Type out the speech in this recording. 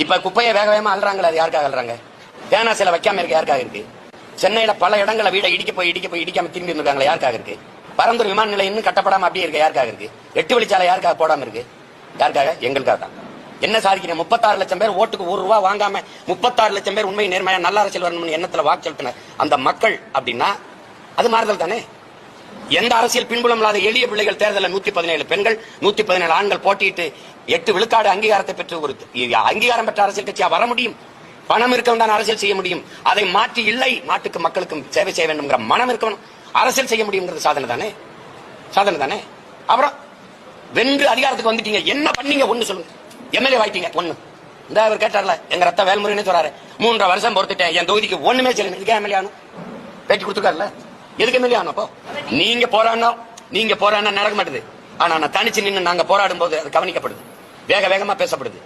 இப்ப குப்பையை வேக வேகமா அல்றாங்களா, அது யாருக்காக அல்றாங்க? தேனா சில வைக்காம இருக்க யாருக்காக இருக்கு? சென்னையில பல இடங்களை வீட இடிக்க போய் இடிக்காம திரும்பி இருக்காங்களா, யாருக்காக இருக்கு? பரந்தூர் விமான நிலையம் இன்னும் கட்டப்படாம அப்படியே இருக்க யாருக்காக இருக்கு? 8 வழிச்சாலை யாருக்காக போடாம இருக்கு? யாருக்காக? எங்களுக்காக தான். என்ன சாதிக்கிறீங்க? 36 லட்சம் பேர் ஓட்டுக்கு ₹1 வாங்காம 36 லட்சம் பேர் உண்மை நேர்மையா நல்ல அரசியல் வரணும்னு எண்ணத்துல வாக்கு செலுத்தின அந்த மக்கள் அப்படின்னா அது மாறுதல் தானே? எந்த அரசியல் பின்புலம் இல்லாத எளிய பிள்ளைகள் தேர்தலில் 117 பெண்கள் 117 ஆண்கள் போட்டியிட்டு 8 விழுக்காடு அங்கீகாரத்தை பெற்று ஒரு அங்கீகாரம் பெற்ற அரசியல் கட்சியா வர முடியும். பணம் இருக்கவும் தான் அரசியல் செய்ய முடியும். அதை மாற்றி இல்லை, நாட்டுக்கு மக்களுக்கும் சேவை செய்ய வேண்டும் மனம் இருக்கணும், அரசியல் செய்ய முடியுங்கிறது சாதனை தானே? சாதனை தானே? அப்புறம் வென்று அதிகாரத்துக்கு வந்துட்டீங்க, என்ன பண்ணீங்க? ஒண்ணு சொல்லுங்க. எம்எல்ஏ ஆயிட்டீங்க, ஒண்ணு. இந்த அவர் கேட்டார்ல, எங்க ரத்த வேல்முருகன் சொல்றாரு, 3.5 வருஷம் பொறுத்துட்டேன், என் தொகுதிக்கு ஒண்ணுமே செய்யல. இதுக்கே எம்எல்ஏ ஆனும் பேட்டி கொடுத்துருக்காருல்ல, எதுக்கு எம்எல்ஏ ஆனும்? அப்போ நீங்க போராடினா நடக்க மாட்டேது. ஆனா நான் தனிச்சு நின்று நாங்க போராடும் போது அது கவனிக்கப்படுது, வேக வேகமா பேசப்படுது.